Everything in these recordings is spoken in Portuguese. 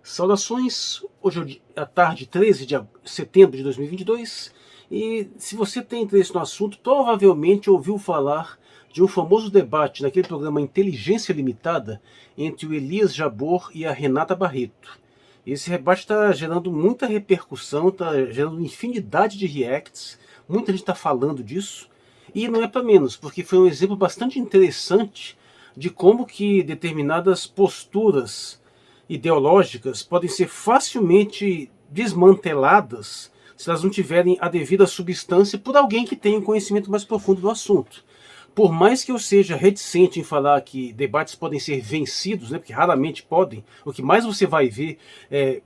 Saudações, hoje é a tarde 13 de setembro de 2022 e se você tem interesse no assunto, provavelmente ouviu falar de um famoso debate naquele programa Inteligência Limitada entre o Elias Jabbour e a Renata Barreto. Esse debate está gerando muita repercussão, está gerando infinidade de reacts, muita gente está falando disso e não é para menos, porque foi um exemplo bastante interessante de como que determinadas posturas ideológicas podem ser facilmente desmanteladas se elas não tiverem a devida substância por alguém que tenha um conhecimento mais profundo do assunto. Por mais que eu seja reticente em falar que debates podem ser vencidos, né, porque raramente podem, o que mais você vai ver é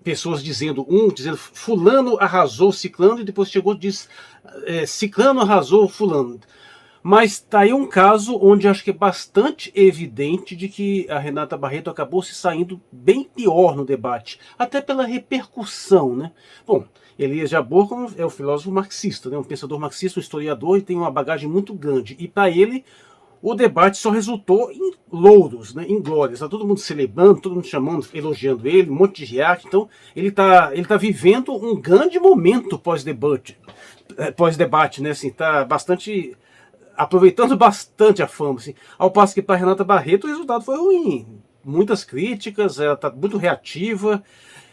pessoas dizendo fulano arrasou ciclano, e depois chegou e diz ciclano arrasou fulano. Mas está aí um caso onde acho que é bastante evidente de que a Renata Barreto acabou se saindo bem pior no debate, até pela repercussão, né? Bom, Elias Jabbour é um filósofo marxista, né? Um pensador marxista, um historiador, e tem uma bagagem muito grande. E para ele, o debate só resultou em louros, né? Em glórias. Está todo mundo celebrando, todo mundo chamando, elogiando ele, um monte de react. Então, ele tá vivendo um grande momento pós-debate, né? Assim, tá bastante... aproveitando bastante a fama, assim, ao passo que para Renata Barreto o resultado foi ruim. Muitas críticas, ela está muito reativa,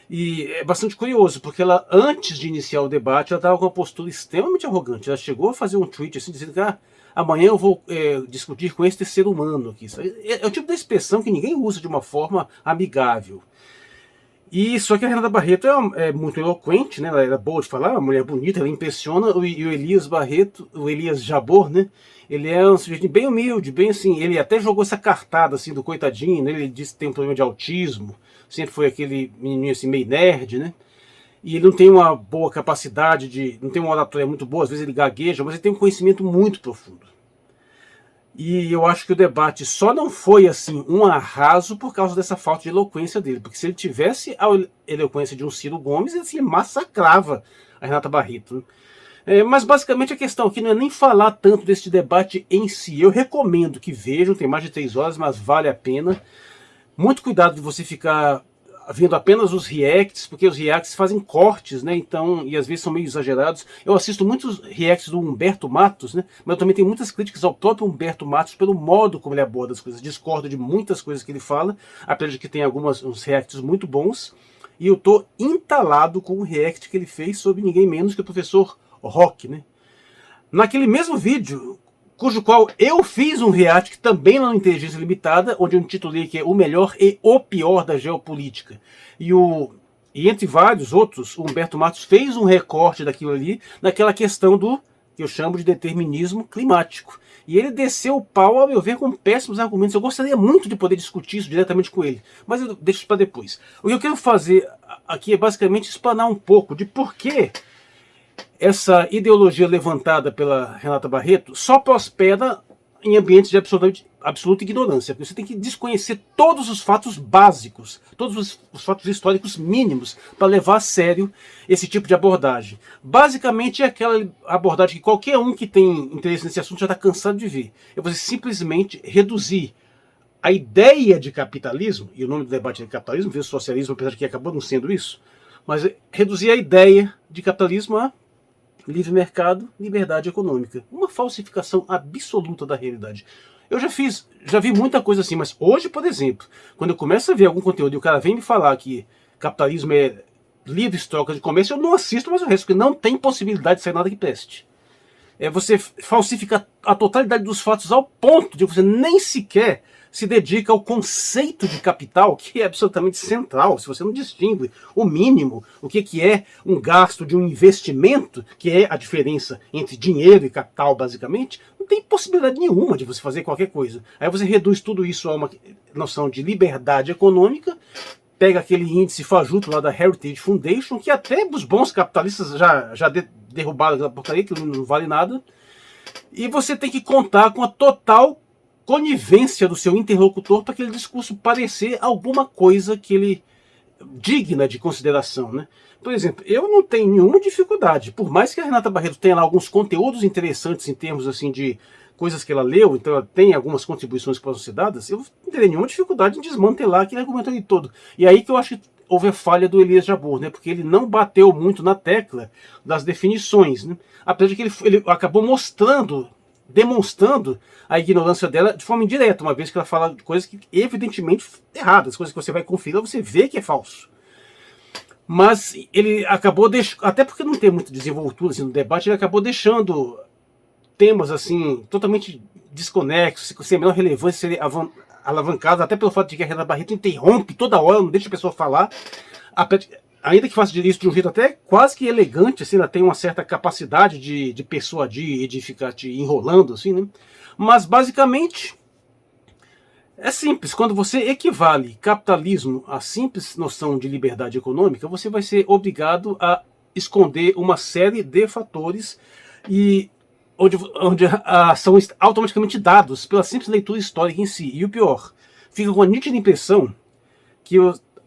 e é bastante curioso, porque ela, antes de iniciar o debate, ela estava com uma postura extremamente arrogante. Ela chegou a fazer um tweet assim, dizendo que amanhã eu vou discutir com este ser humano aqui. É o tipo de expressão que ninguém usa de uma forma amigável. E só que a Renata Barreto é muito eloquente, né? Ela é boa de falar, uma mulher bonita, ela impressiona. E o Elias Barreto, o Elias Jabbour, né? Ele é um sujeito bem humilde, bem assim. Ele até jogou essa cartada assim do coitadinho, né? Ele disse que tem um problema de autismo, sempre foi aquele menininho assim meio nerd, né? E ele não tem uma boa capacidade não tem uma oratória muito boa, às vezes ele gagueja, mas ele tem um conhecimento muito profundo. E eu acho que o debate só não foi assim um arraso por causa dessa falta de eloquência dele, porque se ele tivesse a eloquência de um Ciro Gomes, ele assim, massacrava a Renata Barreto. Mas basicamente a questão aqui não é nem falar tanto desse debate em si. Eu recomendo que vejam, tem mais de 3 horas, mas vale a pena. Muito cuidado de você ficar vendo apenas os reacts, porque os reacts fazem cortes, né? Então, e às vezes são meio exagerados. Eu assisto muitos reacts do Humberto Matos, né? Mas eu também tenho muitas críticas ao próprio Humberto Matos pelo modo como ele aborda as coisas. Discordo de muitas coisas que ele fala, apesar de que tem uns reacts muito bons. E eu tô entalado com o react que ele fez sobre ninguém menos que o professor Rock, né? Naquele mesmo vídeo, cujo qual eu fiz um react também lá no Inteligência Limitada, onde eu intitulei que é o melhor e o pior da geopolítica. E entre vários outros, o Humberto Matos fez um recorte daquilo ali, naquela questão do que eu chamo de determinismo climático. E ele desceu o pau, ao meu ver, com péssimos argumentos. Eu gostaria muito de poder discutir isso diretamente com ele, mas eu deixo isso para depois. O que eu quero fazer aqui é basicamente explanar um pouco de por que essa ideologia levantada pela Renata Barreto só prospera em ambientes de absoluta ignorância, porque você tem que desconhecer todos os fatos básicos, todos os fatos históricos mínimos para levar a sério esse tipo de abordagem. Basicamente é aquela abordagem que qualquer um que tem interesse nesse assunto já está cansado de ver. É você simplesmente reduzir a ideia de capitalismo, e o nome do debate é capitalismo versus socialismo, apesar de que acabou não sendo isso, mas reduzir a ideia de capitalismo a livre mercado, liberdade econômica. Uma falsificação absoluta da realidade. Eu já vi muita coisa assim, mas hoje, por exemplo, quando eu começo a ver algum conteúdo e o cara vem me falar que capitalismo é livre troca de comércio, eu não assisto mais o resto, porque não tem possibilidade de sair nada que preste. Você falsifica a totalidade dos fatos ao ponto de você nem sequer se dedica ao conceito de capital, que é absolutamente central. Se você não distingue o mínimo, o que é um gasto de um investimento, que é a diferença entre dinheiro e capital, basicamente, não tem possibilidade nenhuma de você fazer qualquer coisa. Aí você reduz tudo isso a uma noção de liberdade econômica, pega aquele índice fajuto lá da Heritage Foundation, que até os bons capitalistas já derrubaram aquela porcaria, que não vale nada, e você tem que contar com a total conivência do seu interlocutor para aquele discurso parecer alguma coisa que ele digna de consideração, né? Por exemplo, eu não tenho nenhuma dificuldade, por mais que a Renata Barreto tenha lá alguns conteúdos interessantes em termos assim de coisas que ela leu, então ela tem algumas contribuições que podem ser dadas, eu não teria nenhuma dificuldade em desmantelar aquele argumento ali todo. E aí que eu acho que houve a falha do Elias Jabbour, né? Porque ele não bateu muito na tecla das definições, né? Apesar de que ele acabou demonstrando a ignorância dela de forma indireta, uma vez que ela fala de coisas que evidentemente erradas, coisas que você vai conferir, você vê que é falso. Mas ele acabou deixando, até porque não tem muita desenvoltura assim, no debate, ele acabou deixando temas assim totalmente desconexos, sem a menor relevância, serem alavancados, até pelo fato de que a Renata Barreto interrompe toda hora, não deixa a pessoa falar, ainda que faça isso de um jeito até quase que elegante, assim, ela tem uma certa capacidade de persuadir e de ficar te enrolando, assim, né? Mas basicamente é simples. Quando você equivale capitalismo à simples noção de liberdade econômica, você vai ser obrigado a esconder uma série de fatores e onde são automaticamente dados pela simples leitura histórica em si. E o pior, fica com a nítida impressão que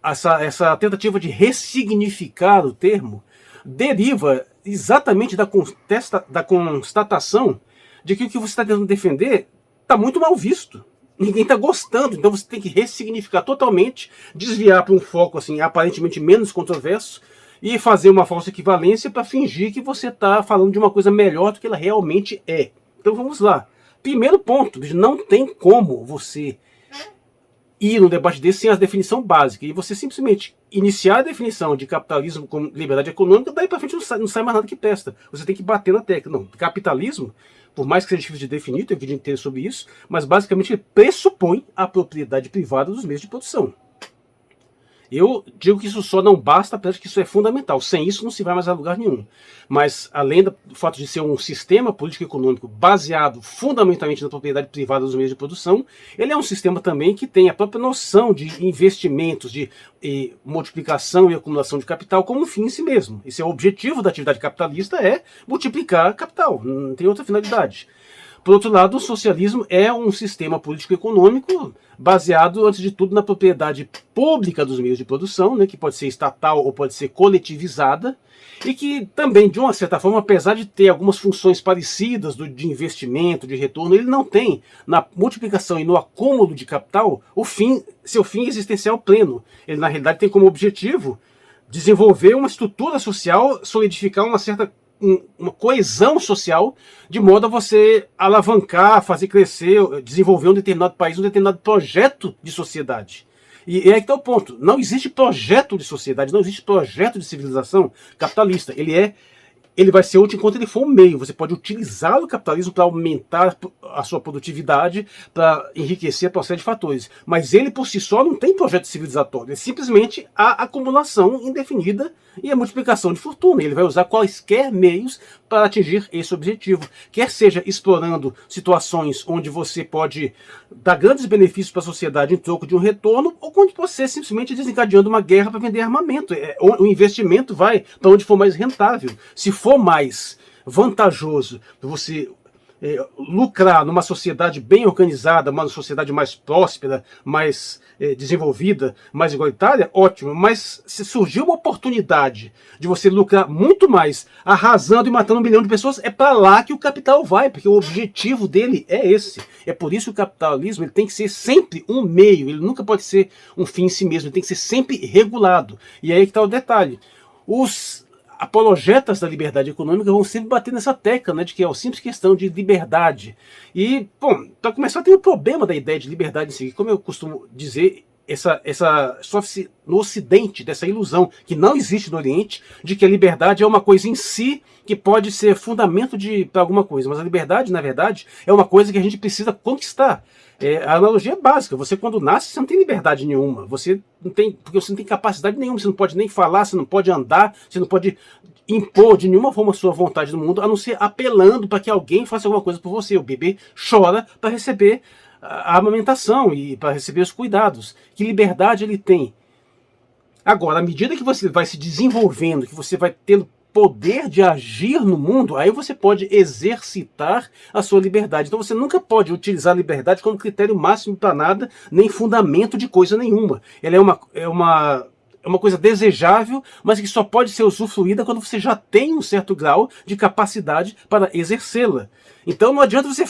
essa tentativa de ressignificar o termo deriva exatamente da constatação de que o que você está tentando defender está muito mal visto. Ninguém está gostando, então você tem que ressignificar totalmente, desviar para um foco assim aparentemente menos controverso e fazer uma falsa equivalência para fingir que você está falando de uma coisa melhor do que ela realmente é. Então vamos lá. Primeiro ponto, não tem como você ir num debate desse sem a definição básica. E você simplesmente iniciar a definição de capitalismo como liberdade econômica, daí para frente não sai mais nada que presta. Você tem que bater na tecla. Não, capitalismo, por mais que seja difícil de definir, tem vídeo inteiro sobre isso, mas basicamente ele pressupõe a propriedade privada dos meios de produção. Eu digo que isso só não basta, apesar de que isso é fundamental. Sem isso não se vai mais a lugar nenhum. Mas, além do fato de ser um sistema político-econômico baseado fundamentalmente na propriedade privada dos meios de produção, ele é um sistema também que tem a própria noção de investimentos, de multiplicação e acumulação de capital como um fim em si mesmo. Esse é o objetivo da atividade capitalista, é multiplicar capital, não tem outra finalidade. Por outro lado, o socialismo é um sistema político-econômico baseado, antes de tudo, na propriedade pública dos meios de produção, né, que pode ser estatal ou pode ser coletivizada, e que também, de uma certa forma, apesar de ter algumas funções parecidas de investimento, de retorno, ele não tem, na multiplicação e no acúmulo de capital, seu fim existencial pleno. Ele, na realidade, tem como objetivo desenvolver uma estrutura social, solidificar uma coesão social, de modo a você alavancar, fazer crescer, desenvolver um determinado país, um determinado projeto de sociedade. E é aí que está o ponto. Não existe projeto de sociedade, não existe projeto de civilização capitalista. Ele vai ser útil enquanto ele for um meio. Você pode utilizar o capitalismo para aumentar a sua produtividade, para enriquecer a série de fatores. Mas ele, por si só, não tem projeto civilizatório. É simplesmente a acumulação indefinida e a multiplicação de fortuna. Ele vai usar quaisquer meios para atingir esse objetivo. Quer seja explorando situações onde você pode dar grandes benefícios para a sociedade em troco de um retorno, ou quando você simplesmente desencadeando uma guerra para vender armamento. O investimento vai para onde for mais rentável. Se for mais vantajoso você lucrar numa sociedade bem organizada, uma sociedade mais próspera, mais desenvolvida, mais igualitária, ótimo. Mas se surgir uma oportunidade de você lucrar muito mais arrasando e matando 1 milhão de pessoas, é para lá que o capital vai, porque o objetivo dele é esse. É por isso que o capitalismo ele tem que ser sempre um meio, ele nunca pode ser um fim em si mesmo, ele tem que ser sempre regulado. E aí que está o detalhe. Os apologetas da liberdade econômica vão sempre bater nessa tecla, né, de que é uma simples questão de liberdade. E, bom, para começar, tem o problema da ideia de liberdade em si. Como eu costumo dizer, sofre no Ocidente dessa ilusão, que não existe no Oriente, de que a liberdade é uma coisa em si que pode ser fundamento para alguma coisa. Mas a liberdade, na verdade, é uma coisa que a gente precisa conquistar. A analogia é básica. Você, quando nasce, você não tem liberdade nenhuma. Porque você não tem capacidade nenhuma. Você não pode nem falar, você não pode andar, você não pode impor de nenhuma forma a sua vontade no mundo, a não ser apelando para que alguém faça alguma coisa por você. O bebê chora para receber a amamentação e para receber os cuidados. Que liberdade ele tem? Agora, à medida que você vai se desenvolvendo, que você vai tendo poder de agir no mundo, aí você pode exercitar a sua liberdade. Então você nunca pode utilizar a liberdade como critério máximo para nada, nem fundamento de coisa nenhuma. Ela é uma coisa desejável, mas que só pode ser usufruída quando você já tem um certo grau de capacidade para exercê-la. Então não adianta você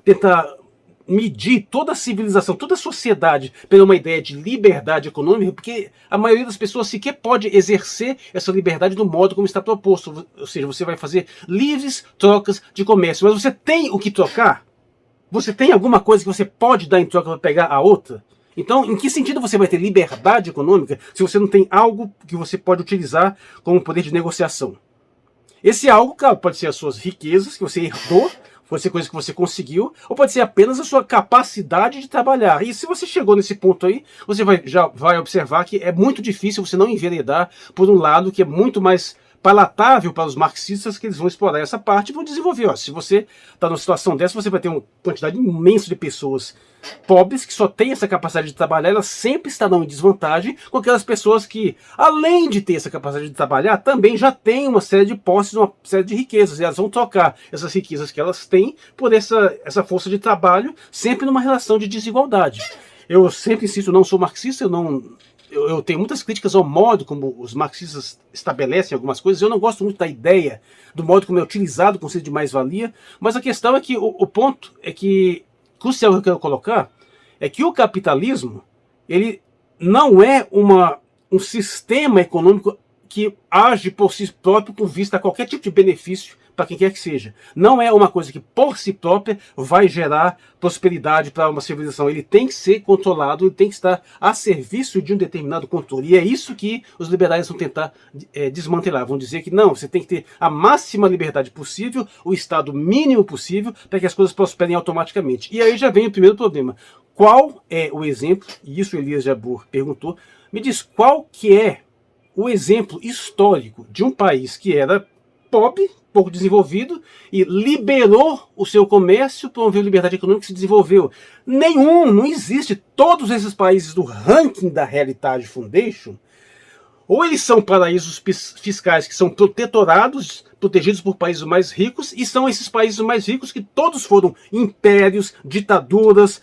tentar medir toda a civilização, toda a sociedade pela uma ideia de liberdade econômica, porque a maioria das pessoas sequer pode exercer essa liberdade do modo como está proposto. Ou seja, você vai fazer livres trocas de comércio, mas você tem o que trocar? Você tem alguma coisa que você pode dar em troca para pegar a outra? Então, em que sentido você vai ter liberdade econômica se você não tem algo que você pode utilizar como poder de negociação? Esse algo, claro, pode ser as suas riquezas que você herdou, pode ser coisa que você conseguiu, ou pode ser apenas a sua capacidade de trabalhar. E se você chegou nesse ponto aí, você já vai observar que é muito difícil você não enveredar por um lado que é muito mais palatável para os marxistas, que eles vão explorar essa parte e vão desenvolver. Ó, se você está numa situação dessa, você vai ter uma quantidade imensa de pessoas pobres que só têm essa capacidade de trabalhar, elas sempre estarão em desvantagem com aquelas pessoas que, além de ter essa capacidade de trabalhar, também já têm uma série de posses, uma série de riquezas, e elas vão trocar essas riquezas que elas têm por essa força de trabalho, sempre numa relação de desigualdade. Eu sempre insisto, não sou marxista, eu tenho muitas críticas ao modo como os marxistas estabelecem algumas coisas. Eu não gosto muito da ideia, do modo como é utilizado o conceito de mais-valia, mas a questão é que o ponto é que, crucial que eu quero colocar, é que o capitalismo, ele não é um sistema econômico que age por si próprio com vista a qualquer tipo de benefício para quem quer que seja. Não é uma coisa que por si própria vai gerar prosperidade para uma civilização. Ele tem que ser controlado, ele tem que estar a serviço de um determinado controle. E é isso que os liberais vão tentar desmantelar. Vão dizer que não, você tem que ter a máxima liberdade possível, o estado mínimo possível, para que as coisas prosperem automaticamente. E aí já vem o primeiro problema. Qual é o exemplo, e isso Elias Jabbour perguntou, me diz qual que é o exemplo histórico de um país que era pobre, pouco desenvolvido, e liberou o seu comércio, promoveu liberdade econômica e se desenvolveu. Nenhum, não existe. Todos esses países do ranking da Heritage Foundation, ou eles são paraísos fiscais que são protetorados, protegidos por países mais ricos, e são esses países mais ricos que todos foram impérios, ditaduras,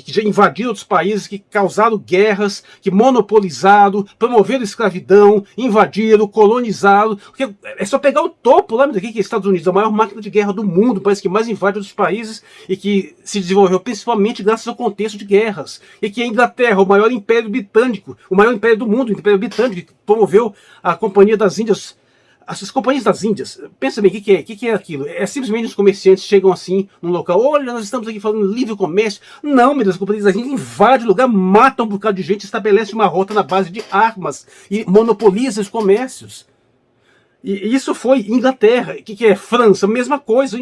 que já invadiram outros países, que causaram guerras, que monopolizaram, promoveram escravidão, invadiram, colonizaram. Porque é só pegar o topo lá daqui, que é Estados Unidos, a maior máquina de guerra do mundo, o país que mais invade outros países e que se desenvolveu principalmente graças ao contexto de guerras. E que a Inglaterra, o maior império britânico, o maior império do mundo, o império britânico, que promoveu a Companhia das Índias. As companhias das Índias, pensa bem, o que é aquilo? É simplesmente os comerciantes chegam assim num local, olha, nós estamos aqui falando livre comércio. Não, meu Deus, as companhias das Índias invadem o lugar, matam um bocado de gente, estabelecem uma rota na base de armas e monopolizam os comércios. E isso foi Inglaterra. O que é França? Mesma coisa,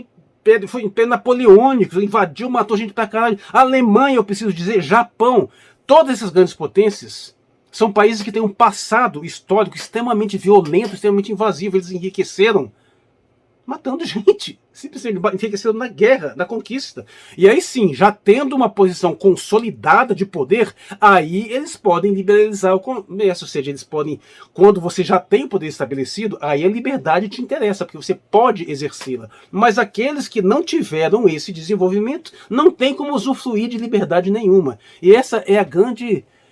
foi Império Napoleônico, invadiu, matou gente pra caralho. Alemanha, eu preciso dizer, Japão, todas essas grandes potências são países que têm um passado histórico extremamente violento, extremamente invasivo. Eles enriqueceram matando gente. Simplesmente enriqueceram na guerra, na conquista. E aí sim, já tendo uma posição consolidada de poder, aí eles podem liberalizar o comércio. Ou seja, eles podem, quando você já tem o poder estabelecido, aí a liberdade te interessa, porque você pode exercê-la. Mas aqueles que não tiveram esse desenvolvimento, não tem como usufruir de liberdade nenhuma. E essa é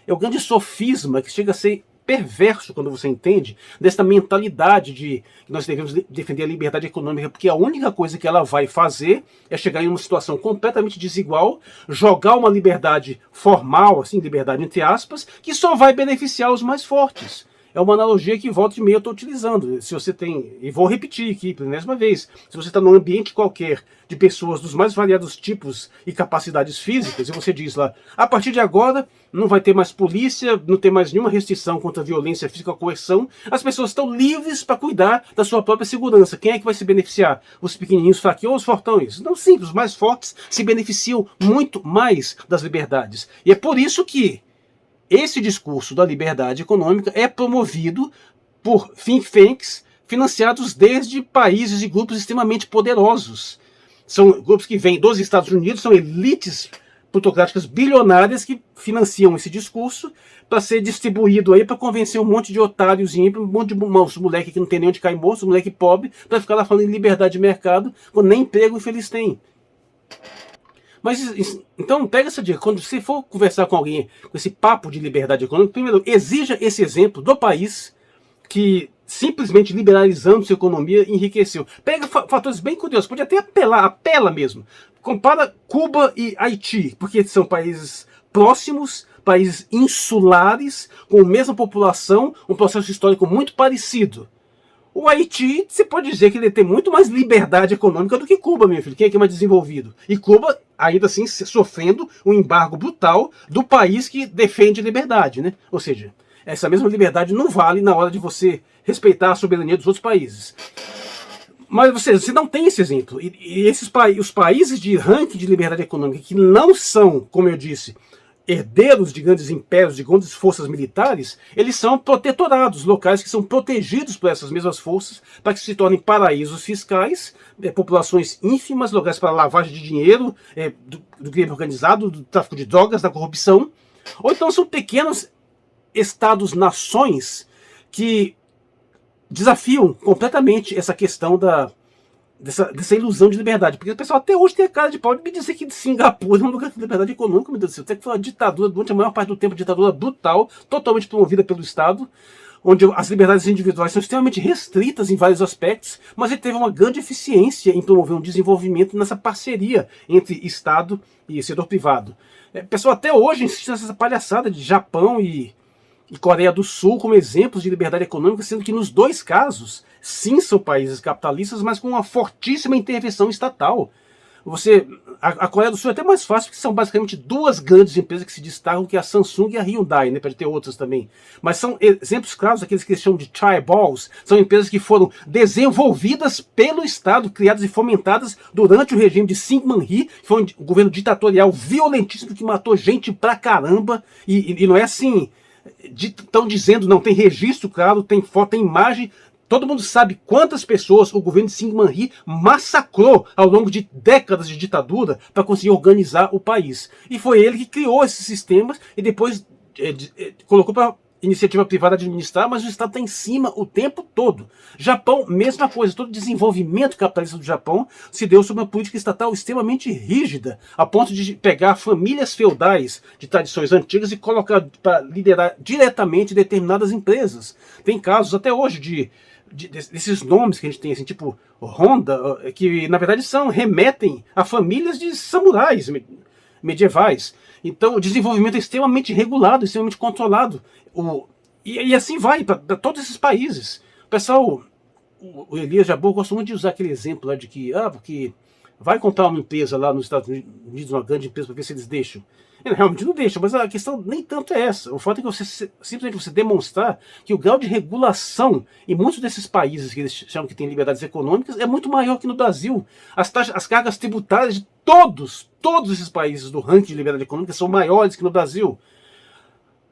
o grande sofisma que chega a ser perverso quando você entende dessa mentalidade de que nós devemos defender a liberdade econômica, porque a única coisa que ela vai fazer é chegar em uma situação completamente desigual, jogar uma liberdade formal, assim, liberdade entre aspas, que só vai beneficiar os mais fortes. É uma analogia que volta e meia eu estou utilizando. Se você tem, e vou repetir aqui pela mesma vez, se você está num ambiente qualquer de pessoas dos mais variados tipos e capacidades físicas, e você diz lá, a partir de agora não vai ter mais polícia, não tem mais nenhuma restrição contra a violência física ou coerção, as pessoas estão livres para cuidar da sua própria segurança. Quem é que vai se beneficiar? Os pequenininhos fraquinhos ou os fortões? Não, sim, os mais fortes se beneficiam muito mais das liberdades. E é por isso que esse discurso da liberdade econômica é promovido por think tanks financiados desde países e grupos extremamente poderosos. São grupos que vêm dos Estados Unidos, são elites plutocráticas bilionárias que financiam esse discurso para ser distribuído aí para convencer um monte de otários, um monte de moleque que não tem nem onde cair morto, moleque pobre, para ficar lá falando em liberdade de mercado, quando nem emprego infeliz tem. Mas, então, pega essa dica. Quando você for conversar com alguém com esse papo de liberdade econômica, primeiro, exija esse exemplo do país que simplesmente liberalizando sua economia, enriqueceu. Pega fatores bem curiosos, pode até apela mesmo. Compara Cuba e Haiti, porque são países próximos, países insulares, com a mesma população, um processo histórico muito parecido. O Haiti, você pode dizer que ele tem muito mais liberdade econômica do que Cuba, meu filho. Quem é que é mais desenvolvido? E Cuba, ainda assim, sofrendo um embargo brutal do país que defende liberdade, né? Ou seja, essa mesma liberdade não vale na hora de você respeitar a soberania dos outros países. Mas você não tem esse exemplo. E os países de ranking de liberdade econômica que não são, como eu disse, herdeiros de grandes impérios, de grandes forças militares, eles são protetorados, locais que são protegidos por essas mesmas forças, para que se tornem paraísos fiscais, populações ínfimas, lugares para lavagem de dinheiro, do crime organizado, do tráfico de drogas, da corrupção. Ou então são pequenos estados-nações que desafiam completamente essa questão dessa ilusão de liberdade. Porque o pessoal até hoje tem a cara de pau de me dizer que Singapura é um lugar de liberdade econômica, meu Deus do céu. Tem que falar ditadura, durante a maior parte do tempo, ditadura brutal, totalmente promovida pelo Estado, onde as liberdades individuais são extremamente restritas em vários aspectos, mas ele teve uma grande eficiência em promover um desenvolvimento nessa parceria entre Estado e setor privado. O pessoal até hoje insiste nessa palhaçada de Japão e Coreia do Sul como exemplos de liberdade econômica, sendo que nos dois casos, sim, são países capitalistas, mas com uma fortíssima intervenção estatal. A Coreia do Sul é até mais fácil, porque são basicamente duas grandes empresas que se destacam, que é a Samsung e a Hyundai, né, pode ter outras também. Mas são exemplos claros, aqueles que eles chamam de chaeballs, são empresas que foram desenvolvidas pelo Estado, criadas e fomentadas durante o regime de Syngman Rhee, que foi um governo ditatorial violentíssimo que matou gente pra caramba, e não é assim... Estão dizendo, não, tem registro claro, tem foto, tem imagem, todo mundo sabe quantas pessoas o governo de Syngman Rhee massacrou ao longo de décadas de ditadura para conseguir organizar o país. E foi ele que criou esses sistemas e depois colocou para iniciativa privada administrar, mas o Estado está em cima o tempo todo. Japão, mesma coisa, todo o desenvolvimento capitalista do Japão se deu sob uma política estatal extremamente rígida, a ponto de pegar famílias feudais de tradições antigas e colocar para liderar diretamente determinadas empresas. Tem casos até hoje desses nomes que a gente tem, assim, tipo Honda, que na verdade remetem a famílias de samurais medievais. Então o desenvolvimento é extremamente regulado, extremamente controlado. E assim vai para todos esses países. O pessoal, o Elias Jabbour gosta muito de usar aquele exemplo lá de que, porque vai comprar uma empresa lá nos Estados Unidos, uma grande empresa, para ver se eles deixam. Ele realmente não deixa, mas a questão nem tanto é essa. O fato é que simplesmente você demonstrar que o grau de regulação em muitos desses países que eles chamam que têm liberdades econômicas é muito maior que no Brasil. As cargas tributárias de todos esses países do ranking de liberdade econômica são maiores que no Brasil.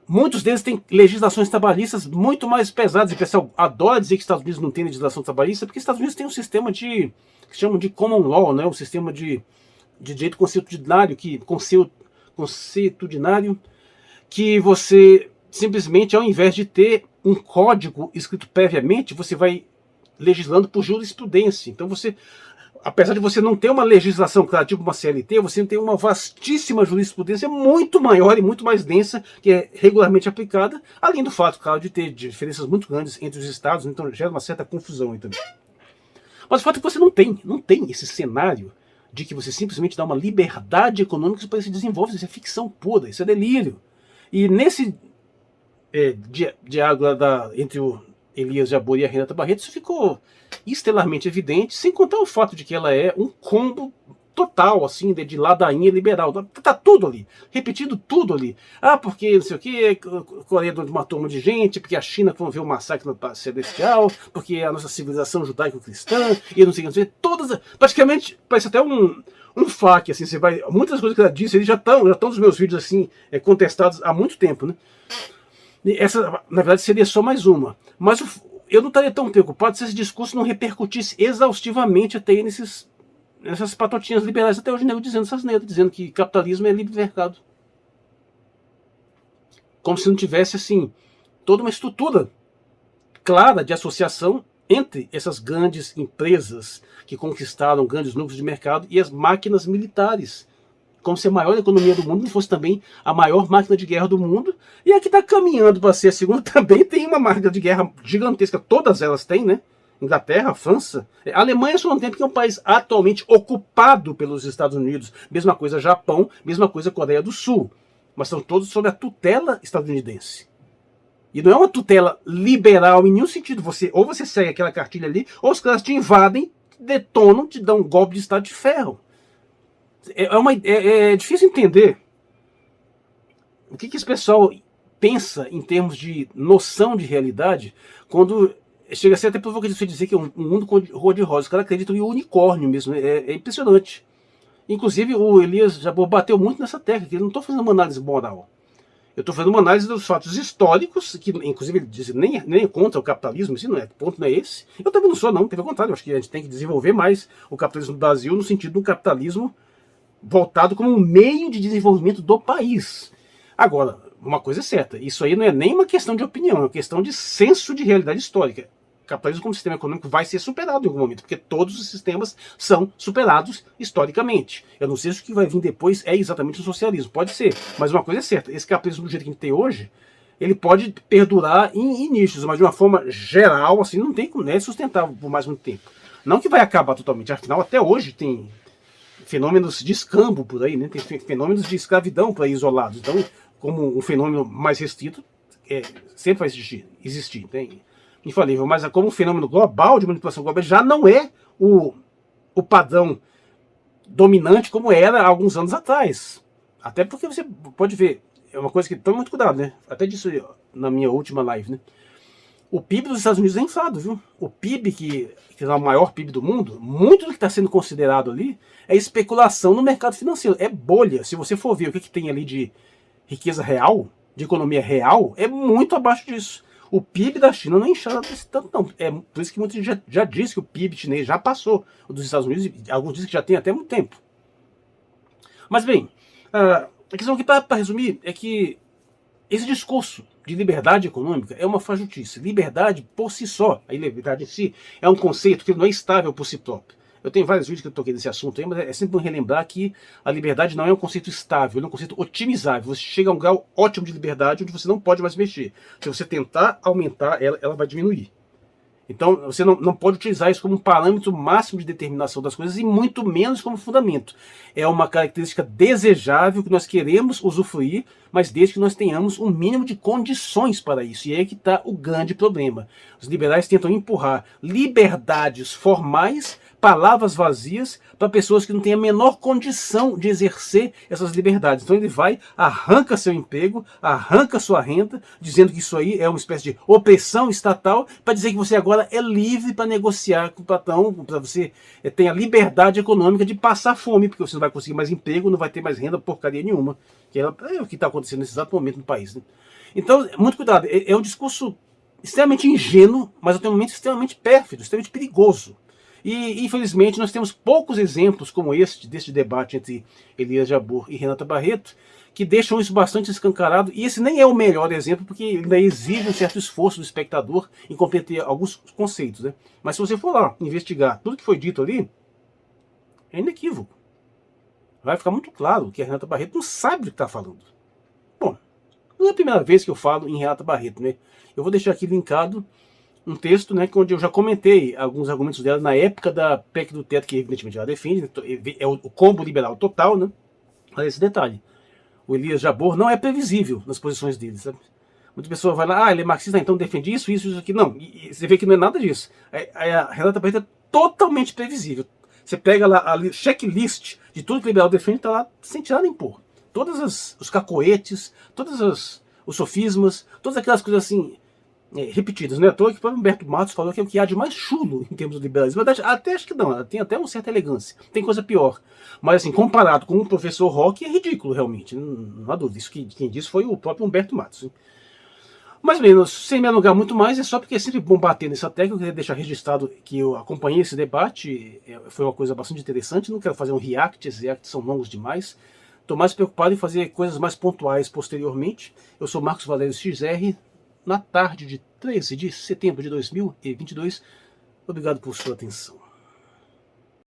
Muitos deles têm legislações trabalhistas muito mais pesadas. E o pessoal adora dizer que os Estados Unidos não tem legislação trabalhista, porque os Estados Unidos têm um sistema que chamam de common law, né? Um sistema de direito consuetudinário, que você simplesmente, ao invés de ter um código escrito previamente, você vai legislando por jurisprudência. Então apesar de você não ter uma legislação clara, tipo uma CLT, você tem uma vastíssima jurisprudência muito maior e muito mais densa, que é regularmente aplicada, além do fato, claro, de ter diferenças muito grandes entre os estados, então gera uma certa confusão aí também. Mas o fato é que você não tem esse cenário de que você simplesmente dá uma liberdade econômica para se desenvolver. Isso é ficção pura, isso é delírio. E nesse diálogo entre o Elias Jabbour e a Renata Barreto, isso ficou estelarmente evidente, sem contar o fato de que ela é um combo total, assim, de ladainha liberal. Tá tudo ali, repetindo tudo ali. Porque não sei o que, a Coreia matou um monte de gente, porque a China promoveu um massacre no Celestial, porque a nossa civilização judaico-cristã, e não sei o que, todas, praticamente, parece até um fac, assim, muitas coisas que ela disse, eles já estão nos meus vídeos, assim, contestados há muito tempo, né? E essa, na verdade, seria só mais uma. Mas eu não estaria tão preocupado se esse discurso não repercutisse exaustivamente até nessas patotinhas liberais, até hoje, dizendo que capitalismo é livre mercado. Como se não tivesse, assim, toda uma estrutura clara de associação entre essas grandes empresas que conquistaram grandes núcleos de mercado e as máquinas militares como se a maior economia do mundo não fosse também a maior máquina de guerra do mundo. E a que está caminhando para ser a segunda também tem uma máquina de guerra gigantesca, todas elas têm, né? Inglaterra, França. A Alemanha só não tem porque é um país atualmente ocupado pelos Estados Unidos. Mesma coisa Japão, mesma coisa Coreia do Sul. Mas são todos sob a tutela estadunidense. E não é uma tutela liberal em nenhum sentido. Ou você segue aquela cartilha ali, ou os caras te invadem, detonam, te dão um golpe de estado de ferro. É difícil entender o que esse pessoal pensa em termos de noção de realidade, quando chega a ser até provocativo você dizer que é um mundo cor-de-rosa. Os caras acreditam em unicórnio mesmo. É impressionante. Inclusive, o Elias Jabbour bateu muito nessa tecla, que ele não está fazendo uma análise moral. Eu estou fazendo uma análise dos fatos históricos, que inclusive ele diz nem contra o capitalismo, assim, o ponto não é esse. Eu também não sou, não, pelo contrário, eu acho que a gente tem que desenvolver mais o capitalismo do Brasil no sentido do capitalismo voltado como um meio de desenvolvimento do país. Agora, uma coisa é certa, isso aí não é nem uma questão de opinião, é uma questão de senso de realidade histórica. O capitalismo como sistema econômico vai ser superado em algum momento, porque todos os sistemas são superados historicamente. Eu não sei se o que vai vir depois é exatamente o socialismo, pode ser, mas uma coisa é certa, esse capitalismo do jeito que a gente tem hoje, ele pode perdurar em nichos, mas de uma forma geral, assim, não é sustentável por mais muito tempo. Não que vai acabar totalmente, afinal até hoje tem fenômenos de escambo por aí, né? Tem fenômenos de escravidão por aí isolados. Então, como um fenômeno mais restrito, sempre vai existir, tem infalível, mas como um fenômeno global de manipulação global já não é o padrão dominante como era há alguns anos atrás. Até porque você pode ver, é uma coisa que toma muito cuidado, né? Até disso na minha última live, né? O PIB dos Estados Unidos é inflado, viu? O PIB, que é o maior PIB do mundo, muito do que está sendo considerado ali é especulação no mercado financeiro, é bolha. Se você for ver o que tem ali de riqueza real, de economia real, é muito abaixo disso. O PIB da China não é inchado desse tanto, não. É por isso que muita gente já disse que o PIB chinês já passou o dos Estados Unidos, e alguns dizem que já tem até muito tempo. Mas bem, a questão aqui, para resumir, é que esse discurso de liberdade econômica é uma fajutice. Liberdade por si só, a liberdade em si, é um conceito que não é estável por si próprio. Eu tenho vários vídeos que eu toquei nesse assunto aí, mas é sempre bom relembrar que a liberdade não é um conceito estável, é um conceito otimizável. Você chega a um grau ótimo de liberdade onde você não pode mais mexer. Se você tentar aumentar, ela vai diminuir. Então você não pode utilizar isso como um parâmetro máximo de determinação das coisas e muito menos como fundamento. É uma característica desejável que nós queremos usufruir, mas desde que nós tenhamos um mínimo de condições para isso. E é aí que está o grande problema. Os liberais tentam empurrar liberdades formais, palavras vazias, para pessoas que não têm a menor condição de exercer essas liberdades. Então ele vai, arranca seu emprego, arranca sua renda, dizendo que isso aí é uma espécie de opressão estatal, para dizer que você agora é livre para negociar com o patrão, para você ter a liberdade econômica de passar fome, porque você não vai conseguir mais emprego, não vai ter mais renda, porcaria nenhuma. Que é o que está acontecendo nesse exato momento no país, né? Então, muito cuidado. É um discurso extremamente ingênuo, mas ao mesmo momento extremamente pérfido, extremamente perigoso. E, infelizmente, nós temos poucos exemplos como deste debate entre Elias Jabbour e Renata Barreto, que deixam isso bastante escancarado. E esse nem é o melhor exemplo, porque ele ainda exige um certo esforço do espectador em compreender alguns conceitos, né? Mas se você for lá investigar tudo que foi dito ali, é inequívoco. Vai ficar muito claro que a Renata Barreto não sabe do que está falando. Bom, não é a primeira vez que eu falo em Renata Barreto, né? Eu vou deixar aqui linkado um texto, né, onde eu já comentei alguns argumentos dela na época da PEC do teto, que evidentemente ela defende, é o combo liberal total, né? Olha esse detalhe. O Elias Jabbour não é previsível nas posições dele, sabe? Muita pessoa vai lá, ele é marxista, então defende isso aqui. Não, e você vê que não é nada disso. A Renata Barreto é totalmente previsível. Você pega lá a checklist de tudo que o liberal defende, está lá sem tirar nem pôr. Todos os cacoetes, todos os sofismas, todas aquelas coisas assim repetidas, né? À toa que o próprio Humberto Matos falou que é o que há de mais chulo em termos de liberalismo. Mas até acho que não, ela tem até uma certa elegância. Tem coisa pior. Mas assim, comparado com o professor Roque, é ridículo realmente. Não há dúvida. Isso quem disse foi o próprio Humberto Matos. Hein? Mais ou menos, sem me alongar muito mais, é só porque é sempre bom bater nessa tecla. Eu queria deixar registrado que eu acompanhei esse debate, foi uma coisa bastante interessante. Não quero fazer um react, esses reacts são longos demais. Estou mais preocupado em fazer coisas mais pontuais posteriormente. Eu sou Marcos Valério XR, na tarde de 13 de setembro de 2022. Obrigado por sua atenção.